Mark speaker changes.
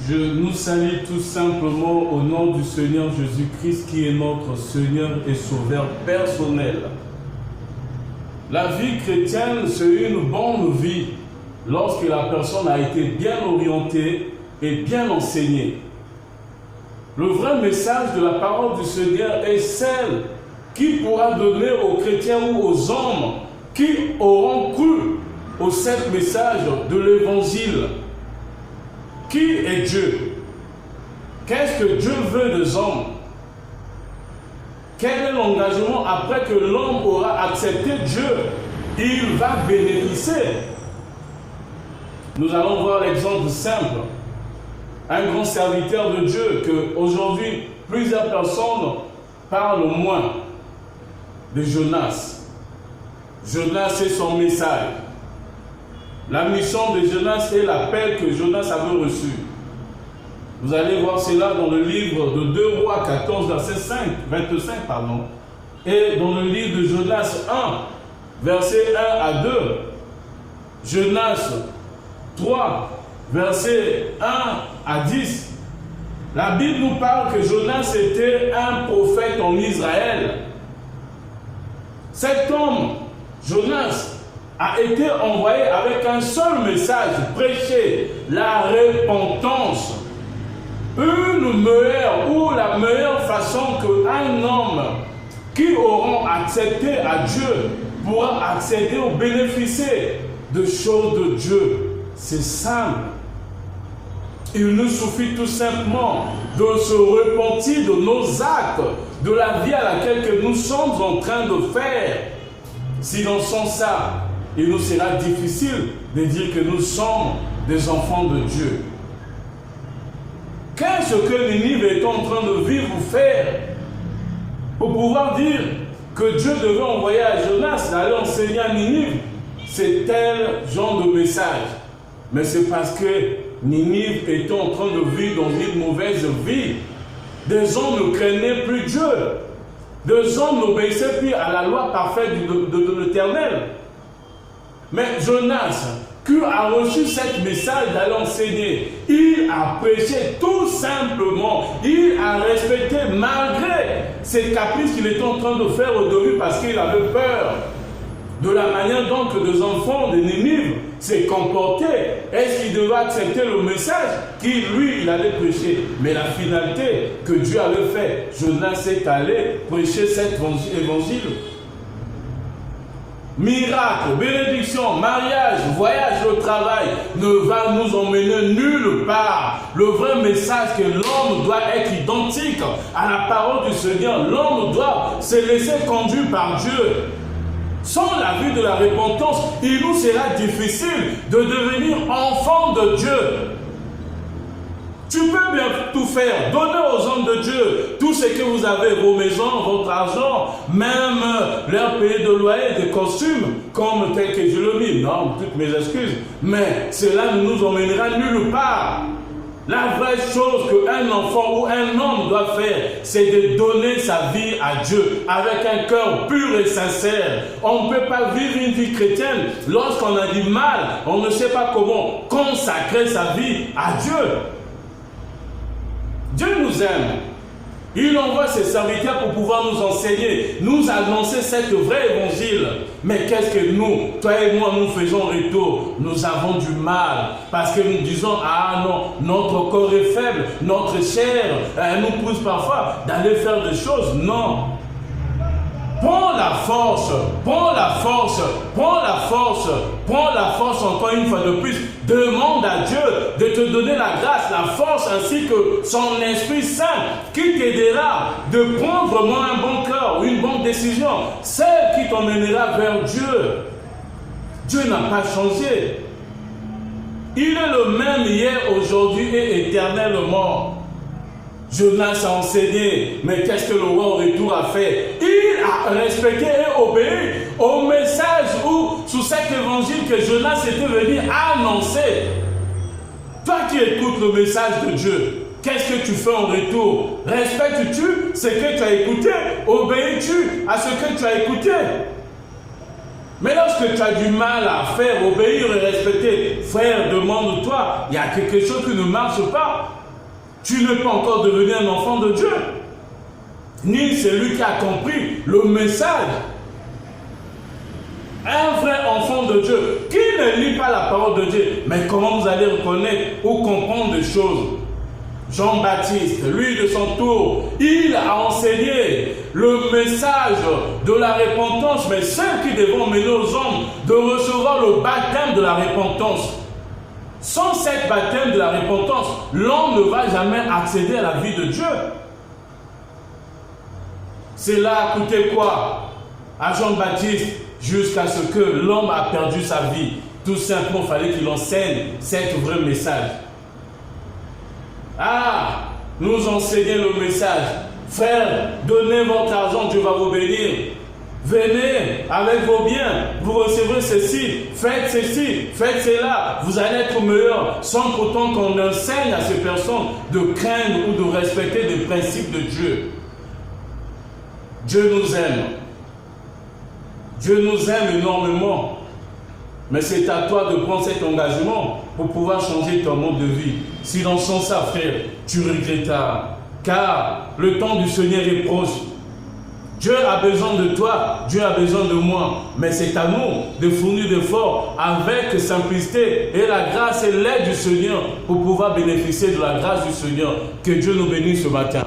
Speaker 1: Je nous salue tout simplement au nom du Seigneur Jésus-Christ qui est notre Seigneur et Sauveur personnel. La vie chrétienne, c'est une bonne vie lorsque la personne a été bien orientée et bien enseignée. Le vrai message de la parole du Seigneur est celle qui pourra donner aux chrétiens ou aux hommes qui auront cru au seul message de l'Évangile. Qui est Dieu? Qu'est-ce que Dieu veut des hommes? Quel est l'engagement après que l'homme aura accepté Dieu? Il va bénéficier. Nous allons voir l'exemple simple. Un grand serviteur de Dieu que aujourd'hui plusieurs personnes parlent au moins de Jonas. Jonas et son message. La mission de Jonas est l'appel que Jonas avait reçu. Vous allez voir cela dans le livre de 2 Rois 14, verset 25. Et dans le livre de Jonas 1, verset 1 à 2. Jonas 3, verset 1 à 10. La Bible nous parle que Jonas était un prophète en Israël. Cet homme, Jonas, a été envoyé avec un seul message, prêcher la repentance. Une meilleure ou la meilleure façon qu'un homme qui aura accepté à Dieu pourra accéder ou bénéficier de choses de Dieu. C'est simple. Il nous suffit tout simplement de se repentir de nos actes, de la vie à laquelle que nous sommes en train de faire. Si l'on sent ça, il nous sera difficile de dire que nous sommes des enfants de Dieu. Qu'est-ce que Ninive est en train de vivre ou faire pour pouvoir dire que Dieu devait envoyer à Jonas d'aller enseigner à Ninive? C'est tel genre de message. Mais c'est parce que Ninive était en train de vivre dans une mauvaise vie. Des hommes ne craignaient plus Dieu. Des hommes n'obéissaient plus à la loi parfaite de l'Éternel. Mais Jonas, qui a reçu ce message d'aller enseigner, il a prêché tout simplement. Il a respecté malgré ces caprices qu'il était en train de faire au début parce qu'il avait peur de la manière dont les enfants de Ninive s'est comporté. Est-ce qu'il devait accepter le message qu'il, lui, il allait prêcher? Mais la finalité que Dieu avait fait, Jonas est allé prêcher cet évangile. Miracle, bénédiction, mariage, voyage au travail ne va nous emmener nulle part. Le vrai message que l'homme doit être identique à la parole du Seigneur. L'homme doit se laisser conduire par Dieu. Sans la vie de la repentance, il nous sera difficile de devenir enfant de Dieu. Tu peux bien tout faire, donner aux hommes de Dieu tout ce que vous avez, vos maisons, votre argent, même leur payer de loyer, des costumes, comme tel que je le dis. Non, toutes mes excuses. Mais cela ne nous emmènera nulle part. La vraie chose qu'un enfant ou un homme doit faire, c'est de donner sa vie à Dieu avec un cœur pur et sincère. On ne peut pas vivre une vie chrétienne lorsqu'on a du mal, on ne sait pas comment consacrer sa vie à Dieu. Dieu nous aime. Il envoie ses serviteurs pour pouvoir nous enseigner, nous annoncer cette vraie évangile. Mais qu'est-ce que nous, toi et moi, nous faisons retour? Nous avons du mal parce que nous disons, ah non, notre corps est faible, notre chair nous pousse parfois d'aller faire des choses. Non. Prends la force, prends la force, prends la force, prends la force encore une fois de plus. Demande à Dieu de te donner la grâce, la force ainsi que son Esprit Saint qui t'aidera de prendre vraiment un bon cœur, une bonne décision, celle qui t'emmènera vers Dieu. Dieu n'a pas changé. Il est le même hier, aujourd'hui et éternellement. Jonas a enseigné, mais qu'est-ce que le roi au retour a fait? Il a respecté et obéi au message ou sous cet évangile que Jonas était venu annoncer. Toi qui écoutes le message de Dieu, qu'est-ce que tu fais en retour? Respectes-tu ce que tu as écouté? Obéis-tu à ce que tu as écouté? Mais lorsque tu as du mal à faire, obéir et respecter, frère, demande-toi, il y a quelque chose qui ne marche pas. Tu n'es pas encore devenu un enfant de Dieu. Ni celui qui a compris le message. Un vrai enfant de Dieu qui ne lit pas la parole de Dieu. Mais comment vous allez reconnaître ou comprendre des choses? Jean-Baptiste, lui de son tour, il a enseigné le message de la repentance, mais ceux qui devront mener aux hommes de recevoir le baptême de la repentance. Sans cette baptême de la repentance, l'homme ne va jamais accéder à la vie de Dieu. Cela a coûté quoi à Jean-Baptiste jusqu'à ce que l'homme a perdu sa vie? Tout simplement, il fallait qu'il enseigne cet vrai message. Ah, nous enseigner le message. Frère, donnez votre argent, Dieu va vous bénir. Venez avec vos biens, vous recevrez ceci, faites cela, vous allez être meilleur, sans pourtant qu'on enseigne à ces personnes de craindre ou de respecter les principes de Dieu. Dieu nous aime. Dieu nous aime énormément. Mais c'est à toi de prendre cet engagement pour pouvoir changer ton mode de vie. Sinon, sans ça, frère, tu regretteras. Car le temps du Seigneur est proche. Dieu a besoin de toi, Dieu a besoin de moi. Mais c'est à nous de fournir d'efforts avec simplicité et la grâce et l'aide du Seigneur pour pouvoir bénéficier de la grâce du Seigneur. Que Dieu nous bénisse ce matin.